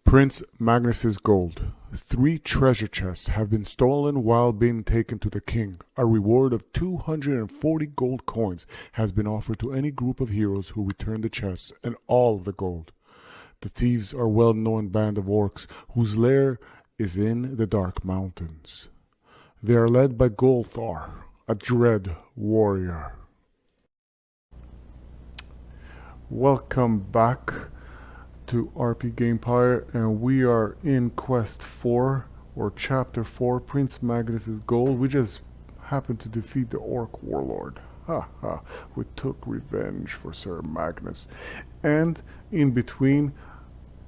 Prince Magnus Gold. 3 treasure chests have been stolen while being taken to the king. A reward of 240 gold coins has been offered to any group of heroes who return the chests and all of the gold. The thieves are a well-known band of orcs whose lair is in the Dark Mountains. They are led by Golthar, a dread warrior. Welcome back to RP Gamepire, and we are in Quest 4, or Chapter 4, Prince Magnus Gold. We just happened to defeat the Orc Warlord. Ha ha, we took revenge for Sir Magnus. And in between,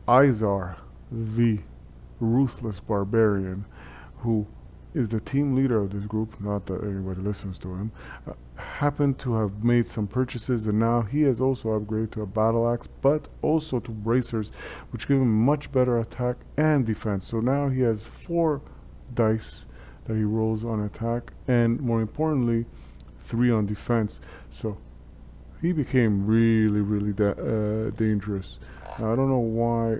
Izar, the ruthless barbarian, who is the team leader of this group, not that anybody listens to him, happened to have made some purchases, and now he has also upgraded to a battle axe, but also to bracers, which give him much better attack and defense. So now he has 4 dice that he rolls on attack, and more importantly, 3 on defense. So he became really dangerous. Now, I don't know why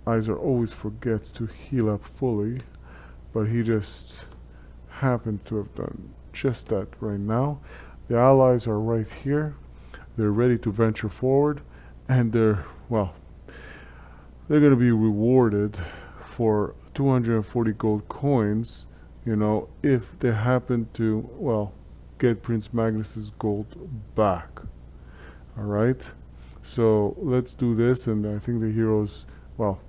Izar always forgets to heal up fully, but he just happened to have done just that right now. The allies are right here. They're ready to venture forward, and they're going to be rewarded for 240 gold coins, you know, if they happen to, well, get Prince Magnus's gold back. Alright, so let's do this. And I think the heroes, well,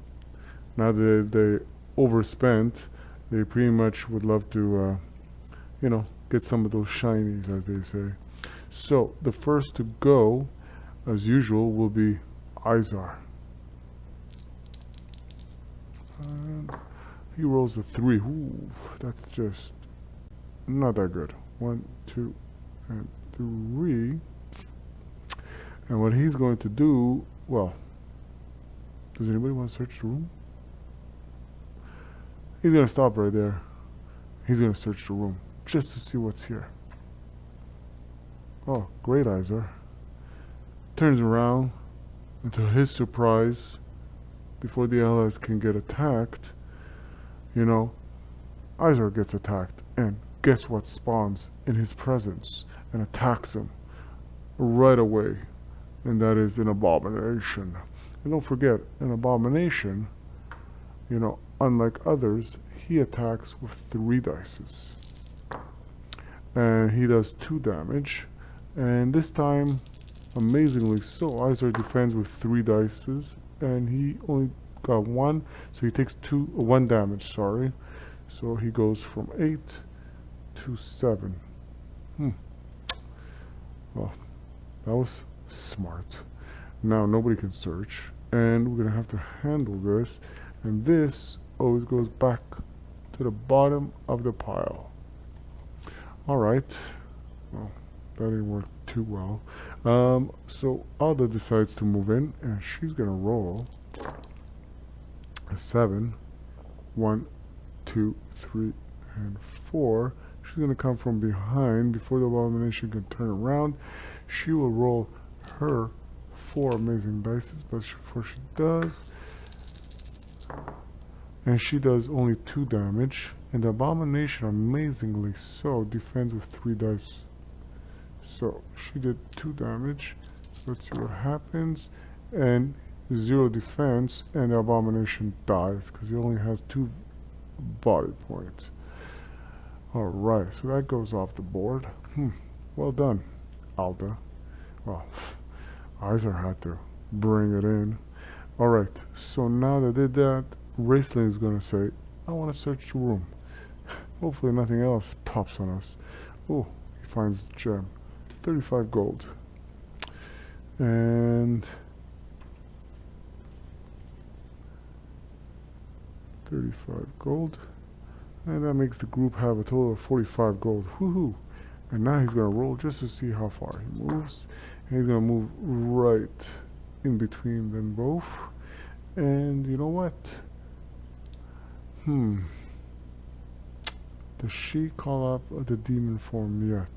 now that they overspent, they pretty much would love to, you know, get some of those shinies, as they say. So the first to go, as usual, will be Izar. He rolls a 3. Ooh, that's just not that good. 1, 2, and 3. And what he's going to do, well, does anybody want to search the room? He's going to stop right there. He's going to search the room just to see what's here. Oh, great, Izar. Turns around, and to his surprise, before the allies can get attacked, you know, Izar gets attacked, and guess what spawns in his presence and attacks him right away? And that is an abomination. And don't forget, an abomination, you know, unlike others, he attacks with 3 dices. And he does 2 damage. And this time, amazingly so, Izar defends with 3 dices, and he only got 1, so he takes 1 damage, sorry. So he goes from 8 to 7. Well, that was smart. Now nobody can search, and we're gonna have to handle this, and this always goes back to the bottom of the pile. Alright, well, that didn't work too well. So Alda decides to move in, and she's gonna roll a 7. 1, 2, 3, and 4. She's gonna come from behind before the abomination can turn around. She will roll her 4 amazing dices, but before she does, and she does only 2 damage, and the abomination, amazingly so, defends with 3 dice. So she did 2 damage. So let's see what happens. And 0 defense, and the abomination dies because he only has 2 body points. Alright, so that goes off the board. Well done, Alda. Well, Izar had to bring it in. Alright, so now that I did that, Raceling is going to say, I want to search the room. Hopefully nothing else pops on us. Oh, he finds the gem. 35 gold. And 35 gold. And that makes the group have a total of 45 gold. Woohoo! And now he's going to roll just to see how far he moves. And he's going to move right in between them both. And you know what? Does she call up the demon form yet?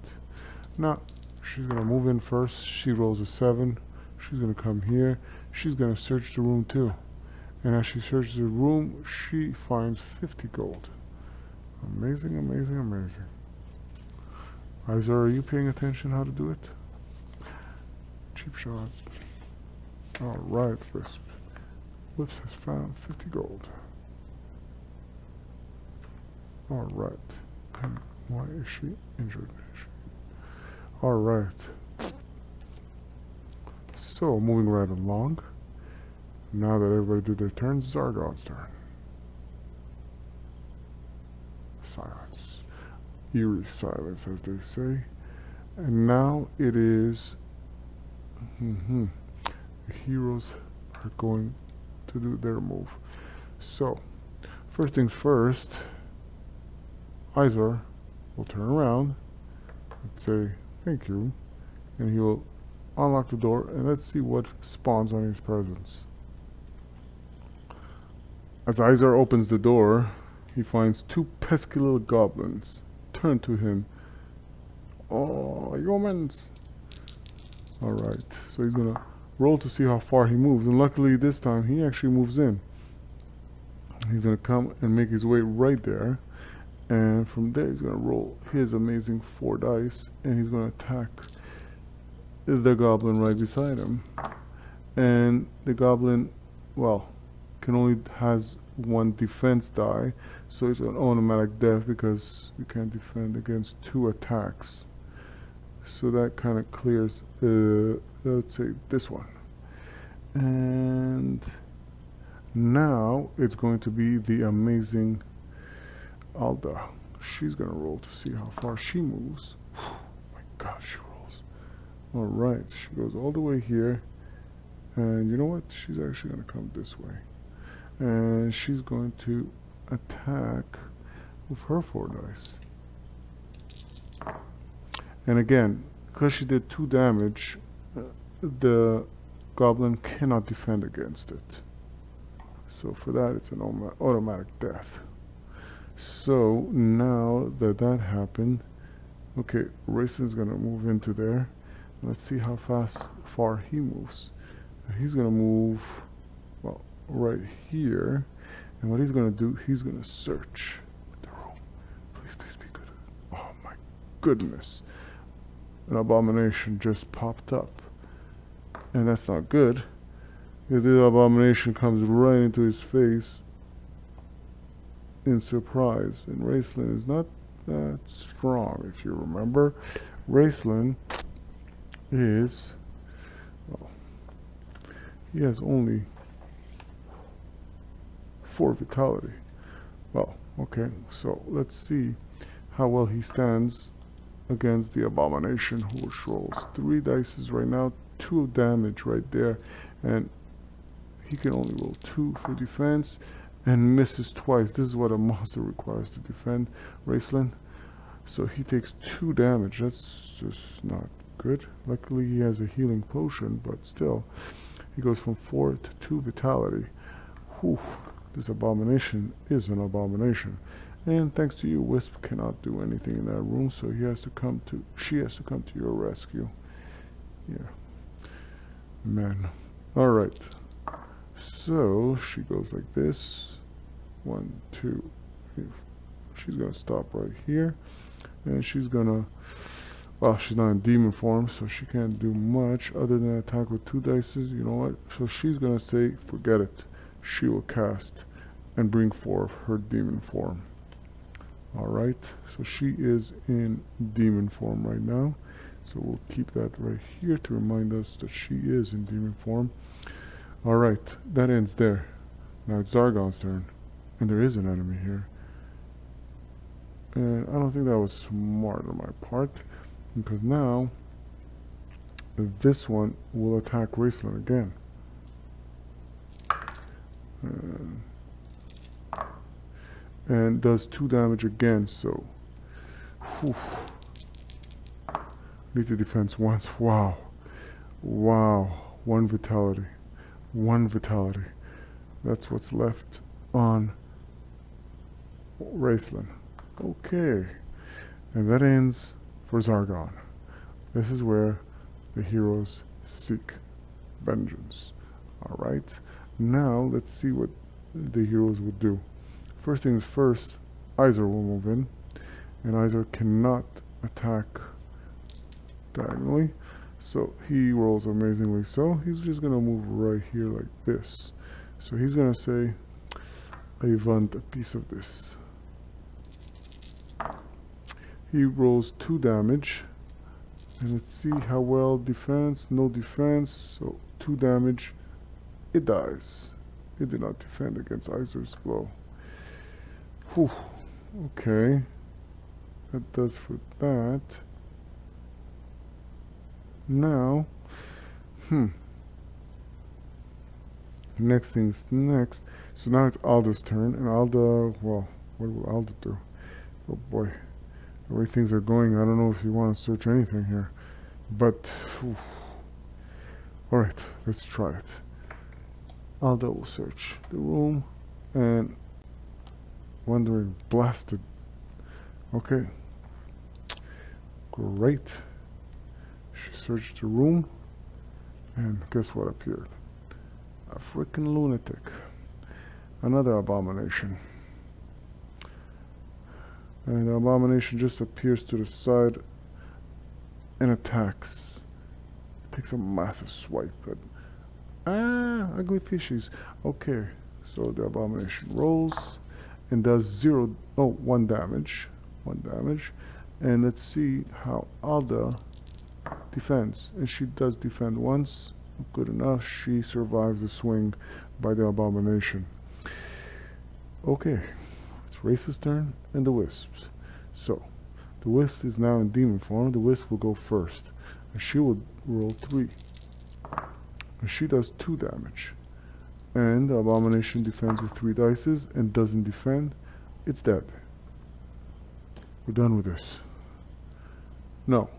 No. She's going to move in first. She rolls a 7. She's going to come here. She's going to search the room too. And as she searches the room, she finds 50 gold. Amazing, amazing, amazing. Izar, are you paying attention how to do it? Cheap shot. Alright, Wisp. Wisp has found 50 gold. Alright. And why is she injured? Alright. So, moving right along. Now that everybody did their turns, Zargon's turn. Silence. Eerie silence, as they say. And now it is... the heroes are going to do their move. So, first things first, Izar will turn around and say thank you, and he will unlock the door, and let's see what spawns on his presence. As Izar opens the door, he finds two pesky little goblins turn to him. Oh, humans! Alright, so he's gonna roll to see how far he moves, and luckily this time he actually moves in. He's gonna come and make his way right there, and from there he's gonna roll his amazing 4 dice, and he's gonna attack the goblin right beside him. And the goblin, well, has 1 defense die, so it's an automatic death because you can't defend against 2 attacks. So that kind of clears, let's say, this one. And now it's going to be the amazing Alda. She's going to roll to see how far she moves. Oh my god, she rolls. Alright, she goes all the way here. And you know what? She's actually going to come this way. And she's going to attack with her 4 dice. And again, because she did 2 damage, the goblin cannot defend against it. So for that, it's an automatic death. So now that that happened, okay, Raislin's going to move into there. Let's see how far he moves. He's going to move, well, right here. And what he's going to do, he's going to search the room. Please, please be good. Oh my goodness. An abomination just popped up. And that's not good. Because the abomination comes right into his face in surprise. And Raislin is not that strong, if you remember. Raislin is, well, he has only 4 vitality. Well, okay, so let's see how well he stands against the abomination, which rolls 3 dice right now, 2 damage right there, and he can only roll 2 for defense and misses twice. This is what a monster requires to defend Raislin. So he takes 2 damage. That's just not good. Luckily he has a healing potion, but still he goes from 4 to 2 vitality. Whew, this abomination is an abomination. And thanks to you, Wisp cannot do anything in that room, so she has to come to your rescue. Yeah. Man. Alright. So she goes like this. 1, 2. She's gonna stop right here. And she's gonna, well, she's not in demon form, so she can't do much other than attack with 2 dices. You know what? So she's gonna say, forget it. She will cast and bring forth her demon form. Alright, so she is in demon form right now. So we'll keep that right here to remind us that she is in demon form. Alright, that ends there. Now it's Zargon's turn. And there is an enemy here. And I don't think that was smart on my part. Because now, this one will attack Raistlin again. And does 2 damage again, so whew. Need to defense once. Wow. 1 vitality. 1 vitality. That's what's left on Raistlin. Okay. And that ends for Zargon. This is where the heroes seek vengeance. Alright. Now let's see what the heroes would do. First things first, Iser will move in, and Iser cannot attack diagonally, so he rolls amazingly. So he's just gonna move right here like this. So he's gonna say, I want a piece of this. He rolls 2 damage, and let's see how well defense. No defense, so 2 damage. It dies. It did not defend against Iser's blow. Whew. Okay. That does for that. Now, next thing's next. So now it's Alda's turn, and Alda, well, what will Alda do? Oh boy. The way things are going, I don't know if you want to search anything here. But, alright, let's try it. Alda will search the room, and wandering blasted. Okay. Great. She searched the room, and guess what appeared? A freaking lunatic. Another abomination. And the abomination just appears to the side and attacks. Takes a massive swipe at ugly fishies. Okay, so the abomination rolls and does 1 damage. 1 damage. And let's see how Alda defends. And she does defend once. Good enough. She survives the swing by the abomination. Okay, it's Race's turn and the Wisp's. So, the Wisp is now in demon form. The Wisp will go first. And she will roll 3. And she does 2 damage. And the abomination defends with 3 dices and doesn't defend. It's dead. We're done with this. No,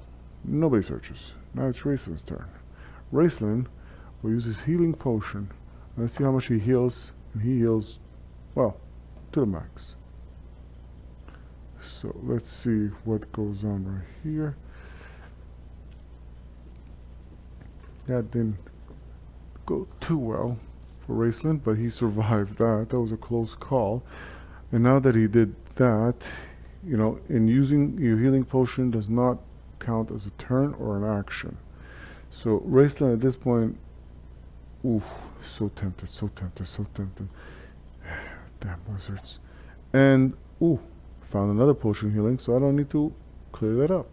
nobody searches. Now it's Raceland's turn. Raceland will use his healing potion. Let's see how much he heals. And he heals, well, to the max. So let's see what goes on right here. That didn't go too well for Raceland, but he survived that. That was a close call. And now that he did that, you know, in using your healing potion does not count as a turn or an action. So Raceland at this point, ooh, so tempted, so tempted, so tempted. Damn wizards. And, ooh, found another potion healing, so I don't need to clear that up.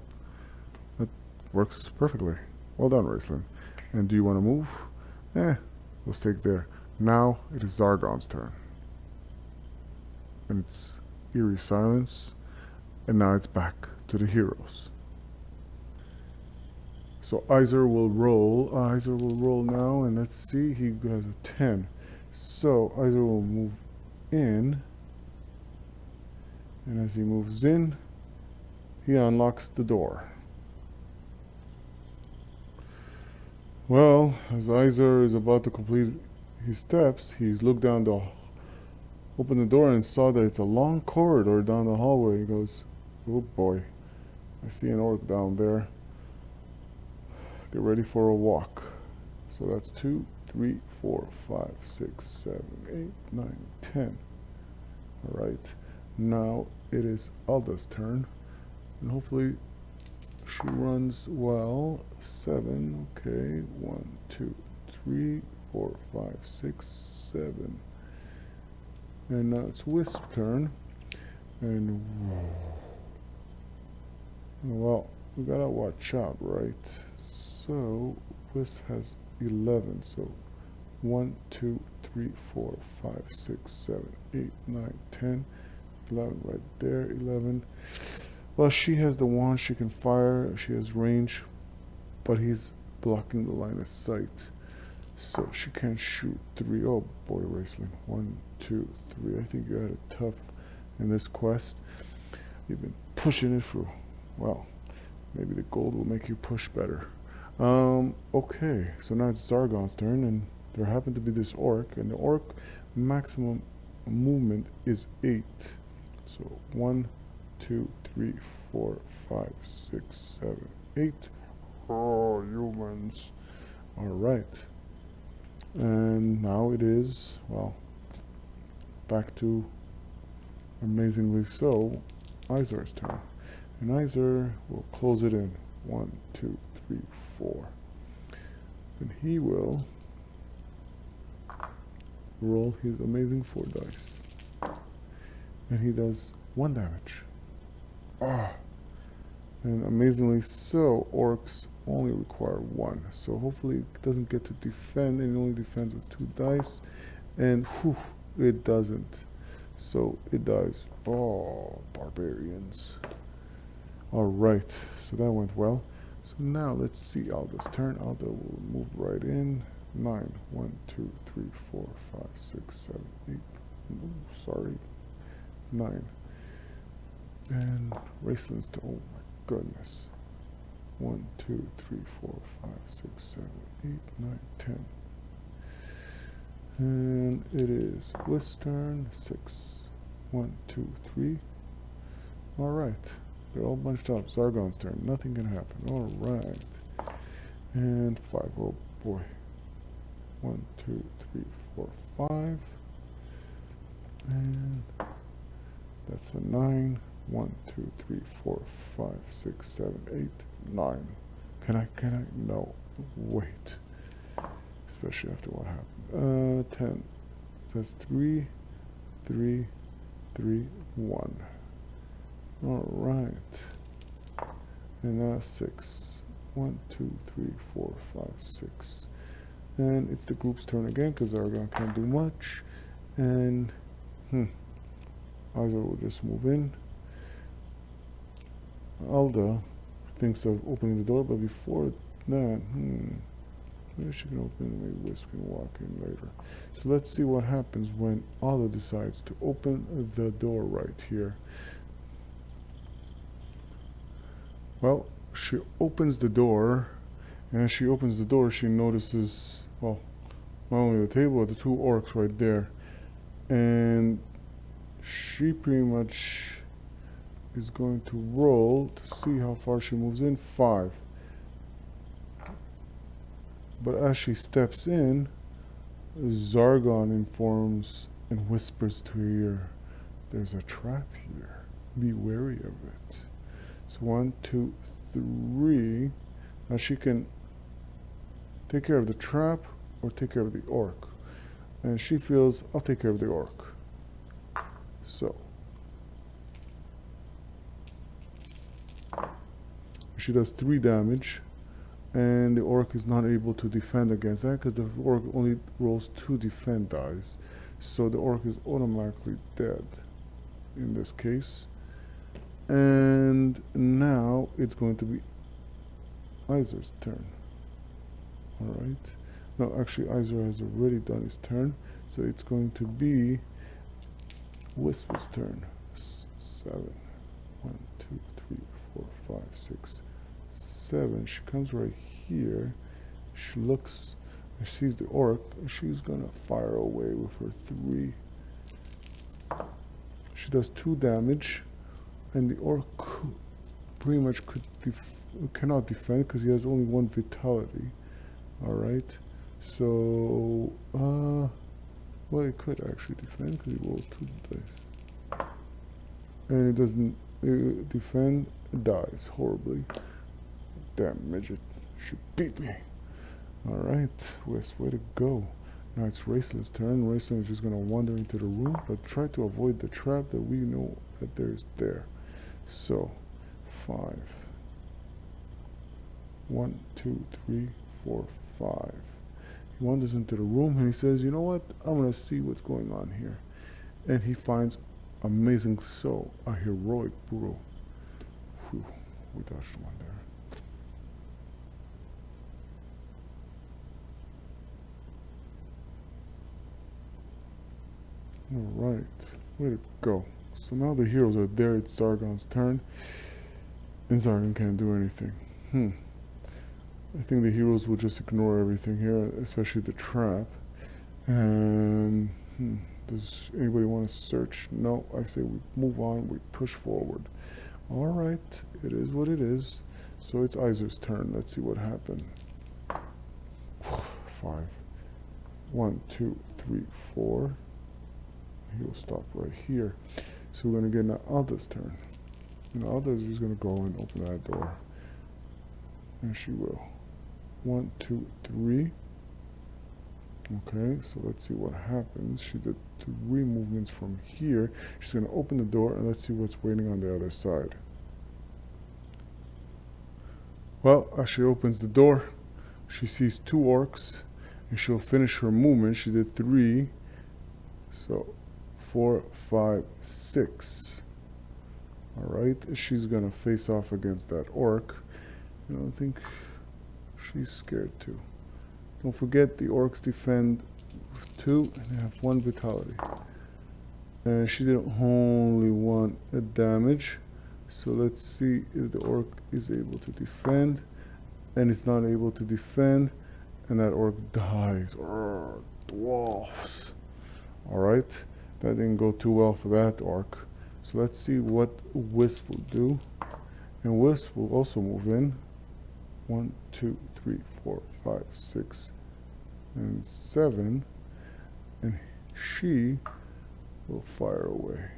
That works perfectly. Well done, Raceland. And do you want to move? We'll stay there. Now it is Zargon's turn. And it's eerie silence. And now it's back to the heroes. So Iser will roll. Iser will roll now, and let's see. He has a 10. So Iser will move in. And as he moves in, he unlocks the door. Well, as Iser is about to complete his steps, he's looked down opened the door and saw that it's a long corridor down the hallway. He goes, oh boy, I see an orc down there. Get ready for a walk. So that's 2, 3, 4, 5, 6, 7, 8, 9, 10. Alright. Now it is Alda's turn. And hopefully she runs well. 7. Okay. 1, 2, 3, 4, 5, 6, 7. And now it's Wisp's turn. And well, we gotta watch out, right? So Wisp has 11. So 1, 2, 3, 4, 5, 6, 7, 8, 9, 10, 11 right there. 11. Well, she has the wand. She can fire. She has range, but he's blocking the line of sight, so she can't shoot 3. Oh boy, Raceland. 1, 2, 3. I think you had it tough in this quest. You've been pushing it through. Well, maybe the gold will make you push better. Okay, so now it's Zargon's turn, and there happened to be this orc, and the orc maximum movement is 8. So 1, 2, 3, 4, 5, 6, 7, 8. Oh, humans. Alright. And now it is, well, back to, amazingly so, Izar's turn. And Izar will close it in. 1, 2, 3, 4. And he will roll his amazing 4 dice. And he does 1 damage. Ah! And amazingly so, orcs only require 1. So hopefully it doesn't get to defend, and it only defends with 2 dice. And whew, it doesn't. So it dies. Oh, barbarians. Alright, so that went well. So now let's see Alda's turn. Alda will move right in. 9. 1, 2, 3, 4, 5, 6, 7, 8. Oh, sorry. 9. And Raceland's turn. Oh my goodness. 1, 2, 3, 4, 5, 6, 7, 8, 9, 10. And it is Bliss turn. 6. 1, 2, 3. Alright. They're all bunched up. Zargon's turn. Nothing can happen. Alright. And 5. Oh boy. 1, 2, 3, 4, 5. And that's a 9. 1, 2, 3, 4, 5, 6, 7, 8, 9. Can I? No. Wait. Especially after what happened. 10. That's 3, 3, 3, 1. Alright. And now 6. 1, 2, 3, 4, 5, 6. And it's the group's turn again, because Zargon can't do much. And, Izar will just move in. Alda thinks of opening the door, but before that, maybe she can open it, maybe Wisp can walk in later. So let's see what happens when Alda decides to open the door right here. Well, she opens the door, and as she opens the door, she notices, well, not only the table, but the 2 orcs right there. And she pretty much is going to roll to see how far she moves in. 5. But as she steps in, Zargon informs and whispers to her ear, "There's a trap here. Be wary of it." So 1, 2, 3. Now she can take care of the trap or take care of the orc. And she feels, I'll take care of the orc. So she does 3 damage, and the orc is not able to defend against that because the orc only rolls 2 defend dice. So the orc is automatically dead in this case. And now it's going to be Izar's turn. Alright. No, actually Izar has already done his turn. So it's going to be Wisp's turn. 7. 1, 2, 3, 4, 5, 6, 7. She comes right here. She looks and sees the orc. And she's gonna fire away with her 3. She does 2 damage. And the orc pretty much cannot defend because he has only 1 vitality. Alright. So, well, he could actually defend because he rolled 2 dice. And it doesn't defend, dies horribly. Damn midget. She beat me. Alright, Wes, way to go. Now it's Raceland's turn. Raceland is just going to wander into the room, but try to avoid the trap that we know that there's there. So, 5. 1, 2, 3, 4, 5. He wanders into the room and he says, you know what? I'm going to see what's going on here. And he finds amazing so, a heroic brew. Whew, we dodged one there. Alright, way to go. So now the heroes are there, it's Zargon's turn. And Zargon can't do anything. I think the heroes will just ignore everything here, especially the trap. And, does anybody want to search? No, I say we move on, we push forward. Alright, it is what it is. So it's Izar's turn, let's see what happened. 5. 1, 2, 3, 4. He will stop right here. So we're going to get an Alda's turn. And Alda is just going to go and open that door. And she will. 1, 2, 3. Okay, so let's see what happens. She did 3 movements from here. She's going to open the door, and let's see what's waiting on the other side. Well, as she opens the door, she sees 2 orcs, and she'll finish her movement. She did 3. So 4, 5, 6. Alright, she's going to face off against that orc. And I don't think she's scared too. Don't forget the orcs defend 2 and they have 1 vitality. And she did only 1 damage. So let's see if the orc is able to defend. And it's not able to defend. And that orc dies. Dwarfs. Alright, that didn't go too well for that orc. So let's see what Wisp will do. And Wisp will also move in. 1, 2, 3, 4, 5, 6, and 7. And she will fire away.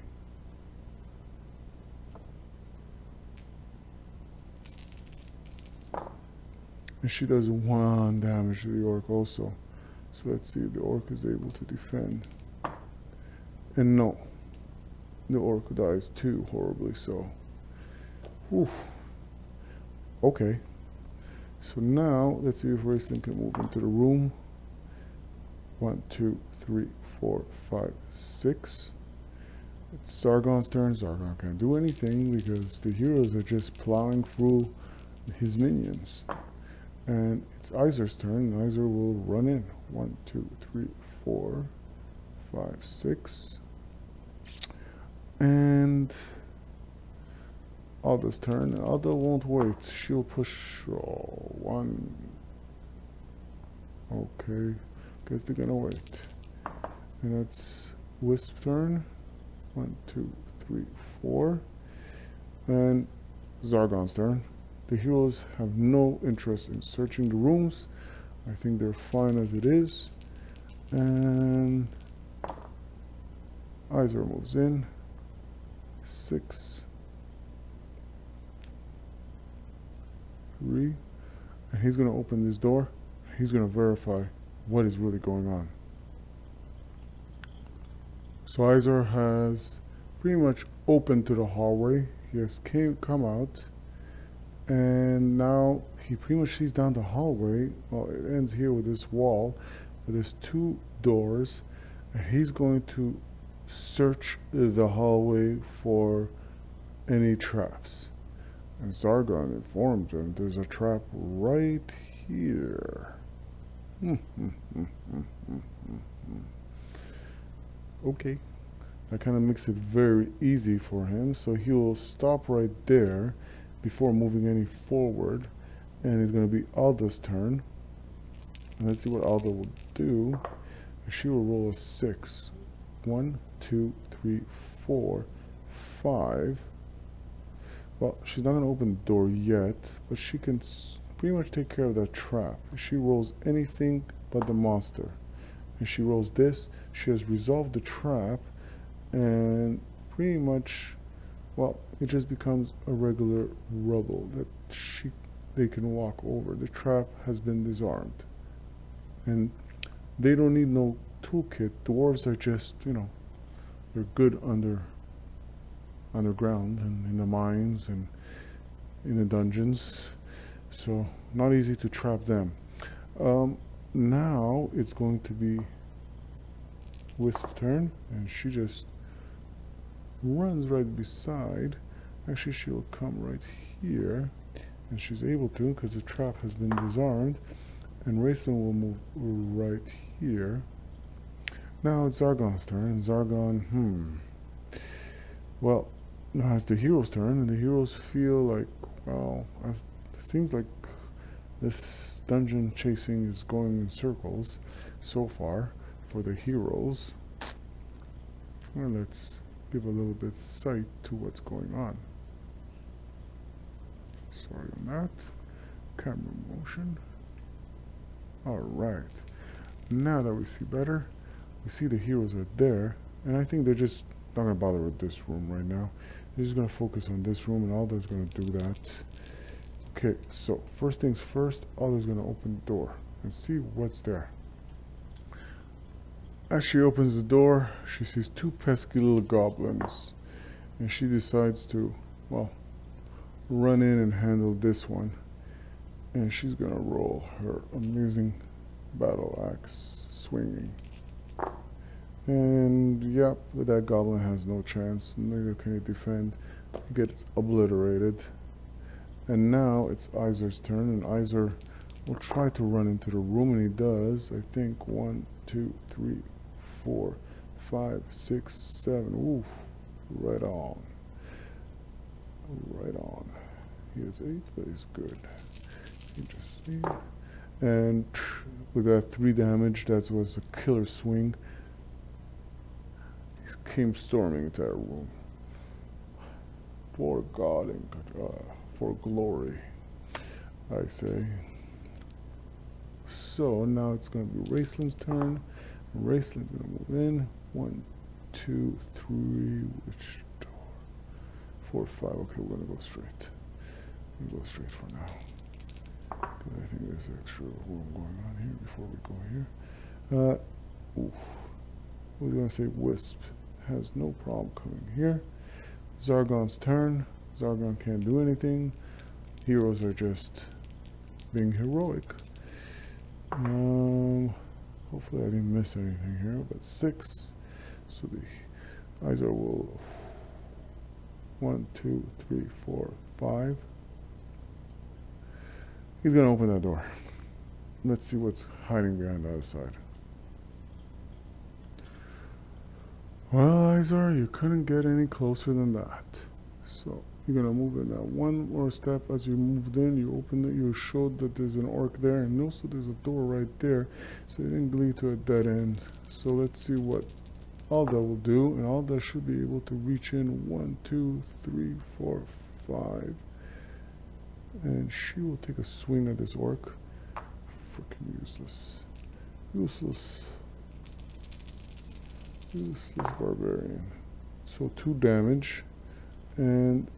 And she does 1 damage to the orc also. So let's see if the orc is able to defend. And no. The orc dies too, horribly so. Oof. Okay. So now, let's see if Racing can move into the room. 1, 2, 3, 4, 5, 6. It's Zargon's turn. Zargon can't do anything because the heroes are just plowing through his minions. And it's Izer's turn. Izer will run in. 1, 2, 3, 4, 5, 6. And Alda's turn. Alda won't wait. She'll push 1. Okay. Guess they're gonna wait. And that's Wisp turn. 1, 2, 3, 4. And Zargon's turn. The heroes have no interest in searching the rooms. I think they're fine as it is. And Izer moves in. 6, 3, and he's going to open this door. He's going to verify what is really going on. So Izer has pretty much opened to the hallway. He has come out, and now he pretty much sees down the hallway. Well, it ends here with this wall, but there's 2 doors, and he's going to search the hallway for any traps. And Zargon informed him there's a trap right here. Okay. That kind of makes it very easy for him. So he will stop right there before moving any forward. And it's going to be Alda's turn. And let's see what Alda will do. She will roll a 6. 1, 2, 3, 4, 5. Well, she's not going to open the door yet, but she can pretty much take care of that trap. If she rolls anything but the monster, and she rolls this, she has resolved the trap, and pretty much, well, it just becomes a regular rubble that they can walk over. The trap has been disarmed, and they don't need no toolkit. Dwarves are just, they're good underground and in the mines and in the dungeons, so not easy to trap them. Now it's going to be Wisp's turn, and she just runs right beside. Actually, she'll come right here, and she's able to because the trap has been disarmed. And Rayson will move right here. Now it's Zargon's turn, and Zargon, well, now it's the hero's turn, and the heroes feel like, well, it seems like this dungeon chasing is going in circles so far for the heroes. Well, let's give a little bit sight to what's going on. Sorry on that. Camera motion. Alright. Now that we see better, we see the heroes are there, and I think they're just not gonna bother with this room right now. They're just gonna focus on this room, and Alda's gonna do that. Okay, so first things first, Alda's gonna open the door and see what's there. As she opens the door, she sees two pesky little goblins, and she decides to, well, run in and handle this one. And she's gonna roll her amazing battle axe swinging. And yep, that goblin has no chance, neither can he defend. He gets obliterated. And now it's Izer's turn, and Izer will try to run into the room, and he does. I think 1, 2, 3, 4, 5, 6, 7. Oof, right on. Right on. He has 8, but he's good. Interesting. And with that 3 damage, that was a killer swing. He came storming into that room. For God and for glory, I say. So now it's going to be Raceland's turn. Raceland's going to move in. 1, 2, 3. Which door? 4, 5. Okay, we're going to go straight. We'll go straight for now. Because I think there's extra room going on here before we go here. Oof. I was going to say Wisp has no problem coming here. Zargon's turn. Zargon can't do anything. Heroes are just being heroic. Hopefully I didn't miss anything here, but 6. So the Izar will 1, 2, 3, 4, 5. He's gonna open that door. Let's see what's hiding behind the other side. Well, Izar, you couldn't get any closer than that. So you're gonna move in that one more step. As you moved in, you opened it, you showed that there's an orc there, and also there's a door right there, so it didn't lead to a dead end. So let's see what Alda will do, and Alda should be able to reach in 1, 2, 3, 4, 5, and she will take a swing at this orc. Freaking useless. Useless barbarian. So 2 damage, and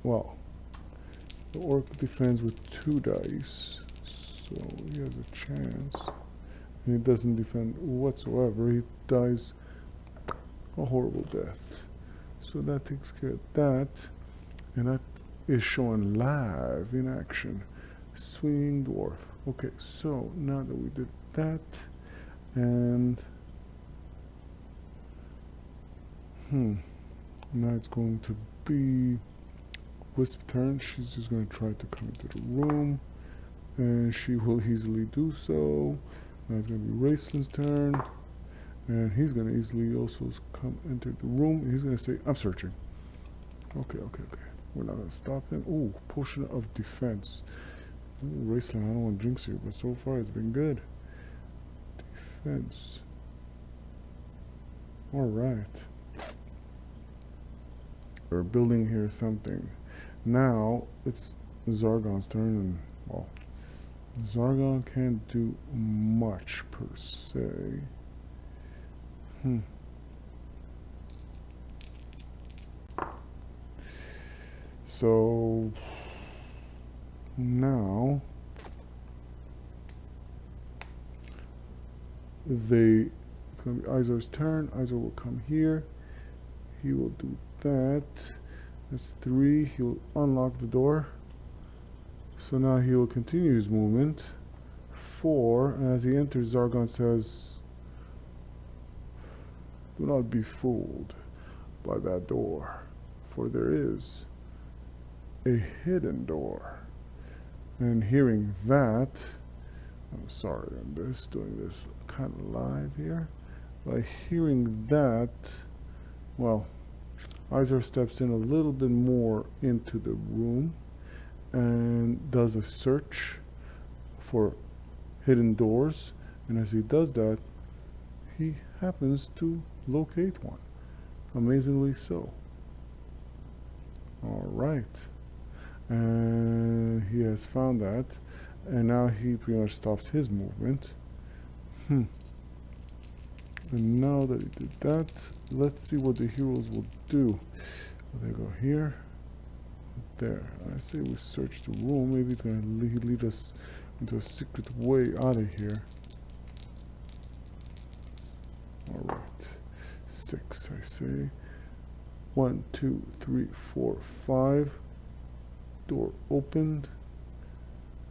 well, the orc defends with 2 dice, so he has a chance, and he doesn't defend whatsoever. He dies a horrible death. So that takes care of that, and that is shown live in action. Swinging dwarf. Okay, so now that we did that, and now it's going to be Wisp turn. She's just going to try to come into the room, and she will easily do so. Now it's going to be Raceland's turn, and he's going to easily also come enter the room. He's going to say, I'm searching. Okay. We're not going to stop him. Ooh, potion of defense. Ooh, Raceland, I don't want to jinx you, but so far it's been good. Defense. Alright. We're building here something. Now it's Zargon's turn, and well, Zargon can't do much per se. So now it's going to be Izar's turn. Izar will come here. He will do that. That's 3. He'll unlock the door. So now he will continue his movement. 4. And as he enters, Zargon says, do not be fooled by that door, for there is a hidden door. And hearing that, I'm sorry on this, doing this kind of live here. By hearing that, well, Izar steps in a little bit more into the room and does a search for hidden doors. And as he does that, he happens to locate one. Amazingly so. All right. And he has found that. And now he pretty much stops his movement. And now that he did that, let's see what the heroes will do. They go here, there. I say we search the room. Maybe it's gonna lead us into a secret way out of here. All right, 6. I say 1, 2, 3, 4, 5. Door opened.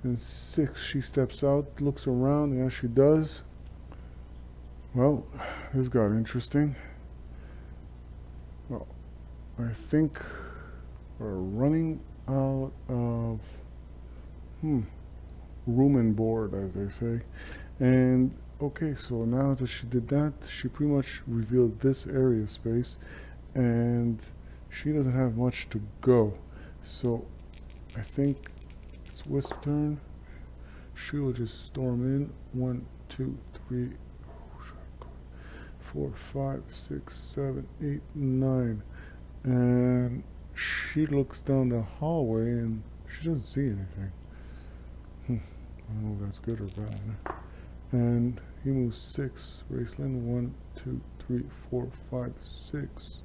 And 6. She steps out, looks around, and as she does, well, this got interesting. Well, I think we're running out of room and board, as they say. And okay, so now that she did that, she pretty much revealed this area space, and she doesn't have much to go. So I think it's Wisp turn. She will just storm in. 1, 2, 3, 4, 5, 6, 7, 8, 9. And she looks down the hallway and she doesn't see anything. I don't know if that's good or bad. And he moves 6. Raceland 1, 2, 3, 4, 5, 6.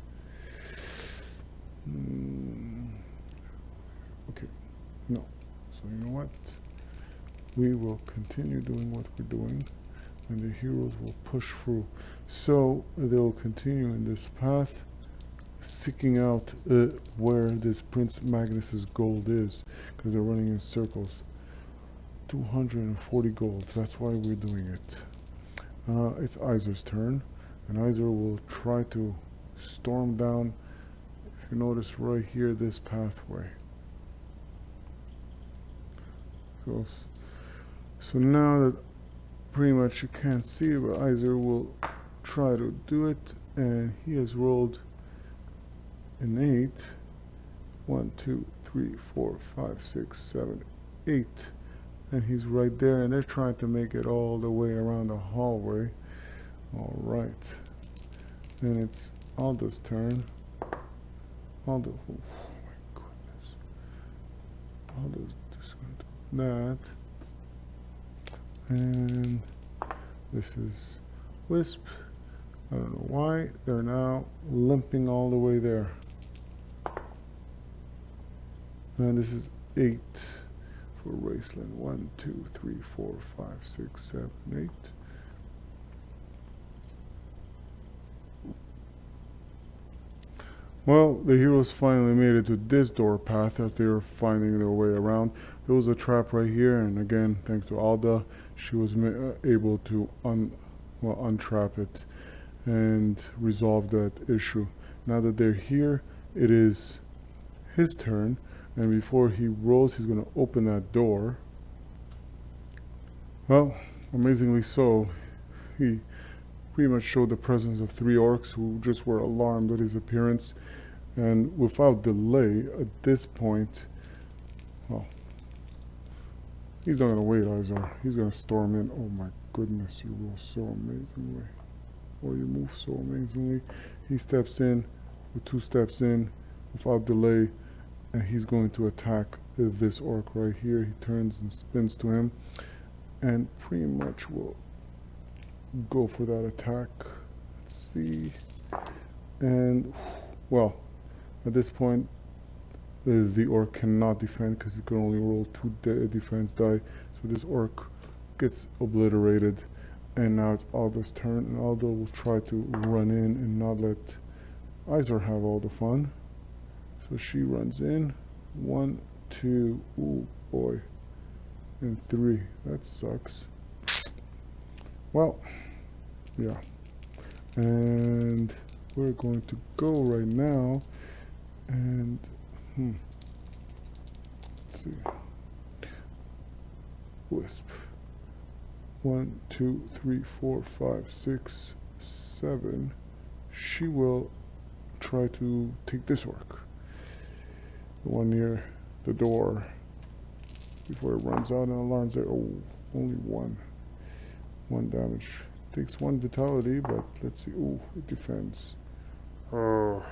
Okay, no. So you know what? We will continue doing what we're doing, and the heroes will push through. So they'll continue in this path, seeking out where this Prince Magnus's gold is, because they're running in circles. 240 gold. That's why we're doing it. It's Izer's turn, and Izer will try to storm down. If you notice right here, this pathway. So now that pretty much you can't see it, but Izer will try to do it, and he has rolled an 8. 1, 2, 3, 4, 5, 6, 7, 8. And he's right there, and they're trying to make it all the way around the hallway. All right. And it's Alda's turn. Alda, oh my goodness. Alda's just going to do that. And this is Wisp. I don't know why. They're now limping all the way there. And this is 8 for Raceland. 1, 2, 3, 4, 5, 6, 7, 8. Well, the heroes finally made it to this door path as they were finding their way around. There was a trap right here, and again, thanks to Alda, she was able to untrap it and resolve that issue. Now that they're here, it is his turn, and before he rolls, he's going to open that door. Well, amazingly so, he pretty much showed the presence of 3 orcs who just were alarmed at his appearance, and without delay at this point, well, he's not going to wait, Izar. He's going to storm in. Oh my goodness, you roll so amazingly, or you move so amazingly. He steps in with 2 steps in without delay, and he's going to attack this orc right here. He turns and spins to him and pretty much will go for that attack. Let's see. And well, at this point the orc cannot defend because he can only roll 2 defense die, so this orc gets obliterated. And now it's Alda's turn, and Alda will try to run in and not let Izar have all the fun. So she runs in. 1, 2, ooh boy, and 3. That sucks. Well, yeah. And we're going to go right now, and let's see. Wisp. 1, 2, 3, 4, 5, 6, 7. She will try to take this orc, the one near the door, before it runs out and alarms there. Oh, only 1 damage. Takes 1 vitality, but let's see. Oh, it defends. Oh,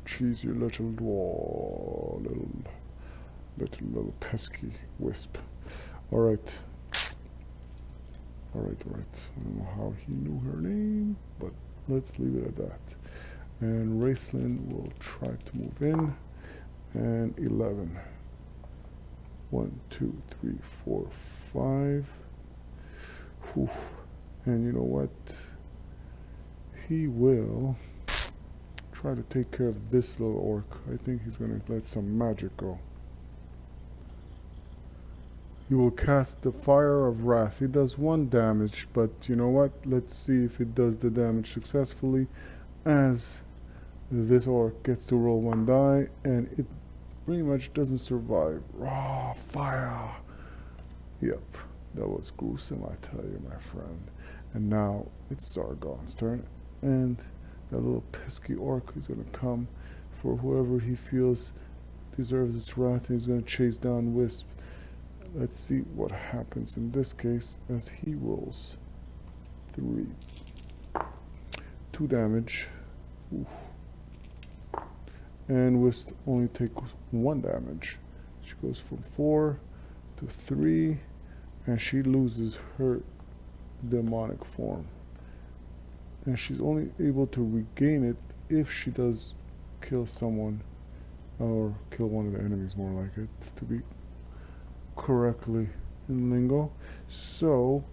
cheesy little dwarf, little pesky wisp. All right. Alright, alright. I don't know how he knew her name, but let's leave it at that. And Raceland will try to move in. And 11. 1, 2, 3, 4, 5. Whew. And you know what? He will try to take care of this little orc. I think he's going to let some magic go. He will cast the Fire of Wrath. It does 1 damage, but you know what? Let's see if it does the damage successfully, as this orc gets to roll 1 die, and it pretty much doesn't survive. Raw fire! Yep, that was gruesome, I tell you, my friend. And now it's Zargon's turn, and that little pesky orc is going to come for whoever he feels deserves its wrath, and he's going to chase down Wisp. Let's see what happens in this case as he rolls 3. 2 damage. Oof. And Wisp only takes 1 damage. She goes from 4 to 3, and she loses her demonic form. And she's only able to regain it if she does kill someone, or kill one of the enemies, more like it, to be correctly in lingo. So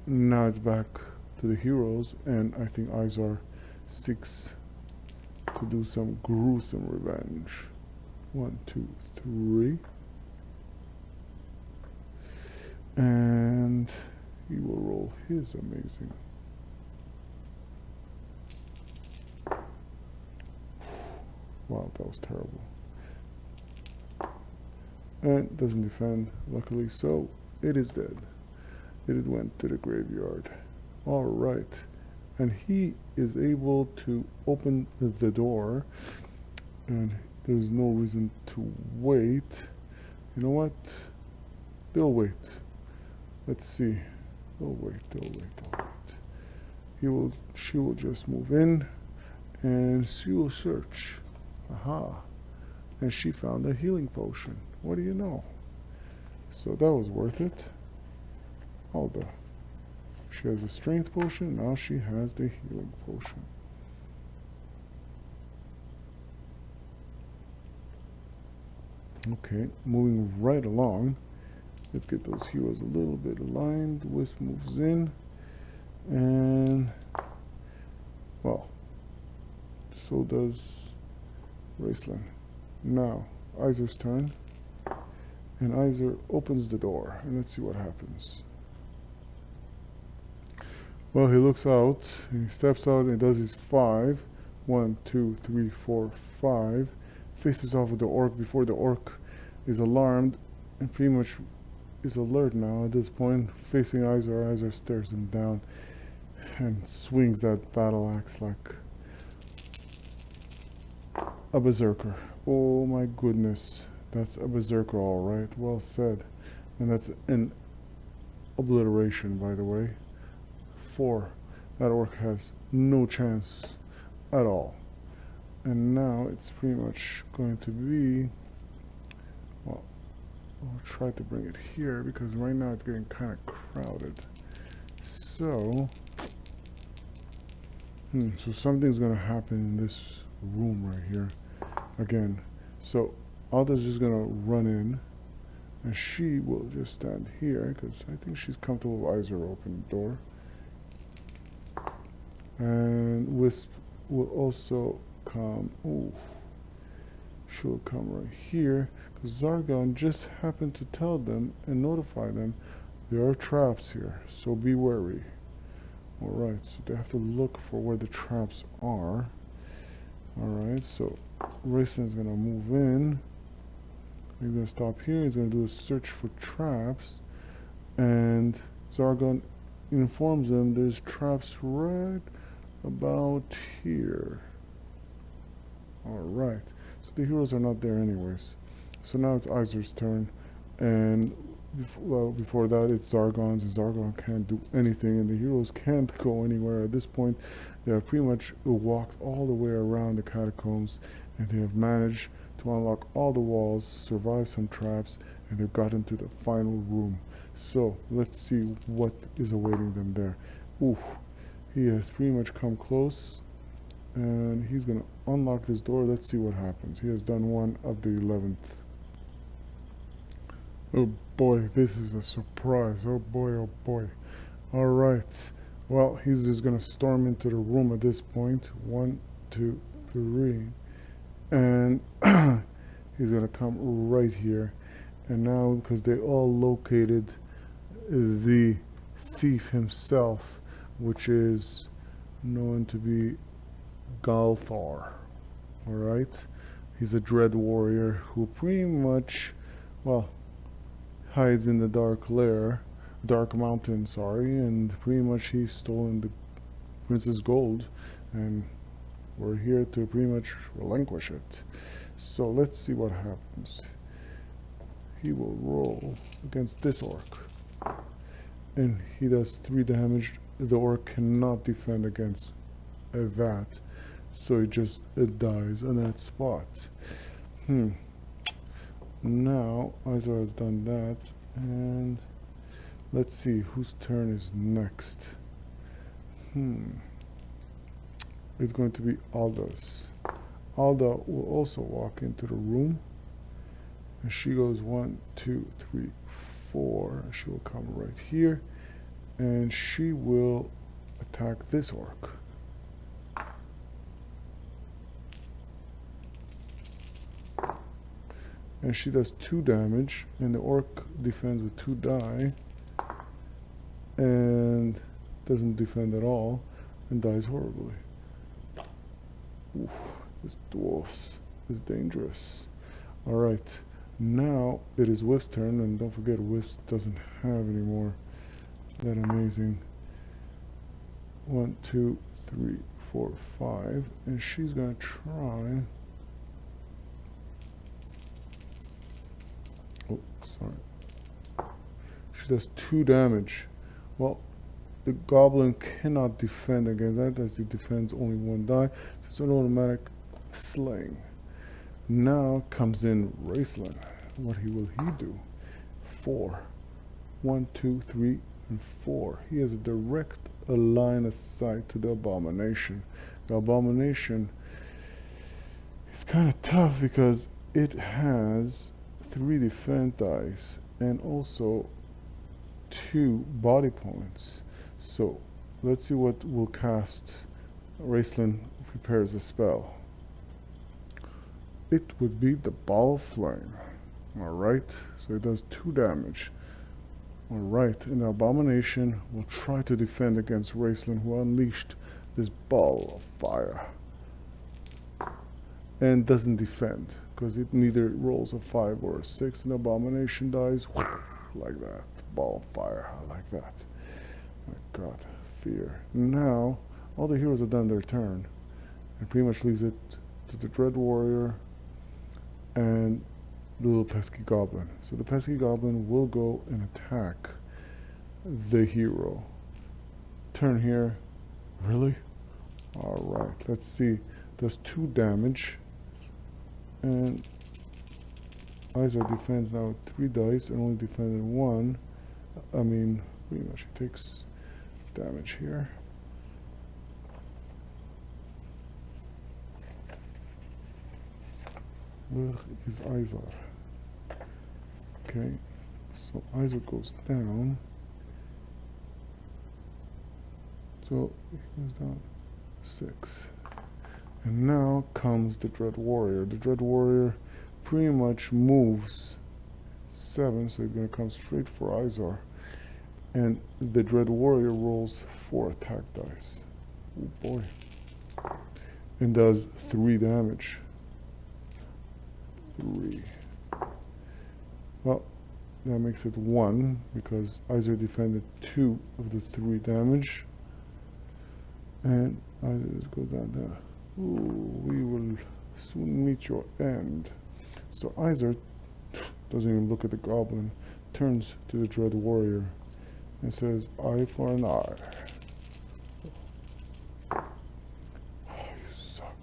now it's back to the heroes, and I think Izar seeks to do some gruesome revenge. 1, 2, 3. And he will roll his amazing. Wow, that was terrible. And doesn't defend, luckily, so it is dead. It went to the graveyard. Alright. And he is able to open the door, and there's no reason to wait. You know what? They'll wait. Let's see. They'll wait. She will just move in, and she will search. Aha. And she found a healing potion. What do you know? So that was worth it. Alda. She has a strength potion, now she has the healing potion. Okay, moving right along. Let's get those heroes a little bit aligned. Wisp moves in. And, well, so does Raceland. Now, Izar's turn. And Izar opens the door. And let's see what happens. Well, he looks out. He steps out and does his 5. 1, 2, 3, 4, 5. Faces off with the orc before the orc is alarmed. And pretty much is alert now at this point. Facing Izar, Izar stares him down and swings that battle axe like a berserker. Oh my goodness. That's a berserker, alright. Well said. And that's an obliteration, by the way. 4. That orc has no chance at all. And now it's pretty much going to be, well, I'll try to bring it here because right now it's getting kind of crowded. So, so something's going to happen in this room right here. Again, so Alda's just going to run in, and she will just stand here because I think she's comfortable with Izar open the door. And Wisp will also come. Ooh, she'll come right here because Zargon just happened to tell them and notify them there are traps here, so be wary. Alright, so they have to look for where the traps are. Alright, so Raceland's gonna move in. He's gonna stop here. He's gonna do a search for traps, and Zargon informs them there's traps right about here. Alright, so the heroes are not there anyways. So now it's Izar's turn, and before that it's Zargon's, and Zargon can't do anything, and the heroes can't go anywhere at this point. They have pretty much walked all the way around the catacombs, and they have managed to unlock all the walls, survive some traps, and they've got into the final room. So let's see what is awaiting them there. Ooh, he has pretty much come close, and he's gonna unlock this door. Let's see what happens. He has done one of the 11th. Oh boy, this is a surprise. Oh boy, oh boy. All right. Well, he's just gonna storm into the room at this point. 1, 2, 3, and he's gonna come right here. And now, because they all located the thief himself, which is known to be Galthar. All right, he's a dread warrior who pretty much, well, hides in the dark mountain, sorry, and pretty much he's stolen the Prince's gold, and we're here to pretty much relinquish it. So let's see what happens. He will roll against this orc, and he does 3 damage. The orc cannot defend against that, so it dies on that spot. Now Izar has done that, and let's see whose turn is next. It's going to be Alda's. Alda will also walk into the room, and she goes 1, 2, 3, 4. She will come right here, and she will attack this orc. And she does 2 damage, and the orc defends with 2 die, and doesn't defend at all, and dies horribly. Oof, this dwarf is dangerous. Alright, now it is Whiff's turn, and don't forget Whiff doesn't have any more that amazing 1, 2, 3, 4, 5, and she's gonna try. Oh, sorry. She does 2 damage. Well, the goblin cannot defend against that, as he defends only 1 die, so it's an automatic slaying. Now comes in Raceland. What will he do? 4. 1, 2, 3, and 4. He has a direct line of sight to the abomination. The abomination is kind of tough because it has 3 defense dice and also 2 body points. So let's see what will cast. Raceland prepares a spell. It would be the Ball of Flame. Alright, so it does 2 damage. Alright, and the abomination will try to defend against Raceland, who unleashed this ball of fire. And doesn't defend, because it neither rolls a 5 or a 6, and the abomination dies like that. Ball of fire, like that. My god, fear. Now, all the heroes have done their turn, and pretty much leaves it to the Dread Warrior and the little pesky goblin. So the pesky goblin will go and attack the hero. Turn here. Really? Alright, let's see. Does 2 damage. And Izar defends now with 3 dice and only defended 1. I mean, pretty much he takes damage here. Where is Izar? Okay, so Izar goes down. So he goes down 6. And now comes the Dread Warrior. The Dread Warrior pretty much moves 7, so he's going to come straight for Izar. And the Dread Warrior rolls 4 attack dice. Oh boy. And does 3 damage. 3. Well, that makes it 1, because Izar defended 2 of the 3 damage. And Izar just goes down there. Ooh, we will soon meet your end. So Izar doesn't even look at the goblin, turns to the Dread Warrior and says, "Eye for an eye." Oh, you suck.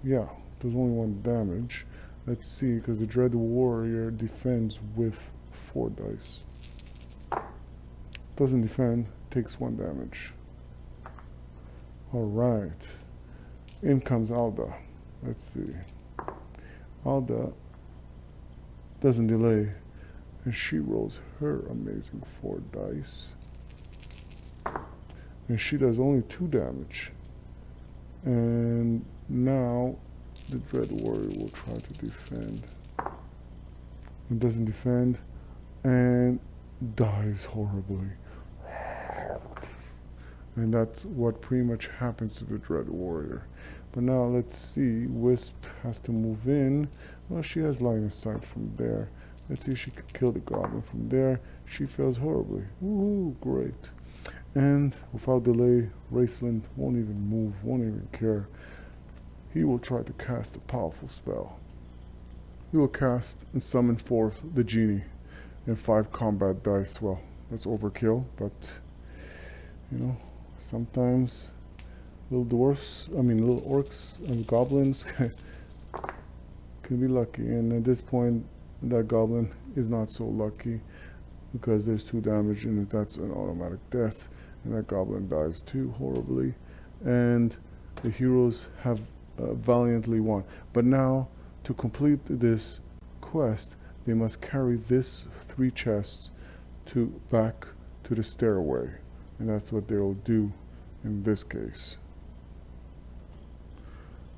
Yeah, there's only 1 damage. Let's see, because the Dread Warrior defends with 4 dice. Doesn't defend, takes 1 damage. Alright. In comes Alda. Let's see. Alda doesn't delay, and she rolls her amazing 4 dice. And she does only 2 damage. And now the Dread Warrior will try to defend. It doesn't defend and dies horribly. And that's what pretty much happens to the Dread Warrior. But now let's see, Wisp has to move in. Well, she has line of sight from there. Let's see if she can kill the goblin from there. She fails horribly. Woohoo, great. And without delay, Raceland won't even move, won't even care. He will try to cast a powerful spell. He will cast and summon forth the genie and 5 combat dice. Well, that's overkill, but you know, sometimes little orcs and goblins can be lucky. And at this point, that goblin is not so lucky because there's 2 damage and that's an automatic death. And that goblin dies too horribly. And the heroes have valiantly won. But now, to complete this quest, they must carry this 3 chests back to the stairway. And that's what they'll do in this case.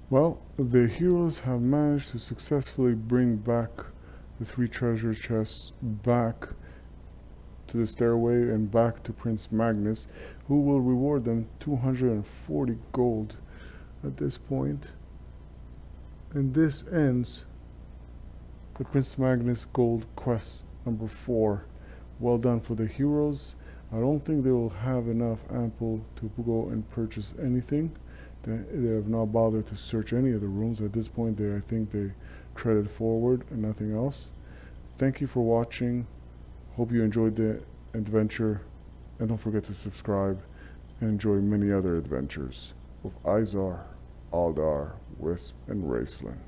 Well, the heroes have managed to successfully bring back the 3 treasure chests back to the stairway and back to Prince Magnus, who will reward them 240 gold at this point. And this ends the Prince Magnus Gold quest number 4. Well done for the heroes. I don't think they will have enough ample to go and purchase anything. They have not bothered to search any of the rooms. At this point, I think they treaded forward and nothing else. Thank you for watching. Hope you enjoyed the adventure. And don't forget to subscribe and enjoy many other adventures with Izar, Aldar, Wisp, and Raceland.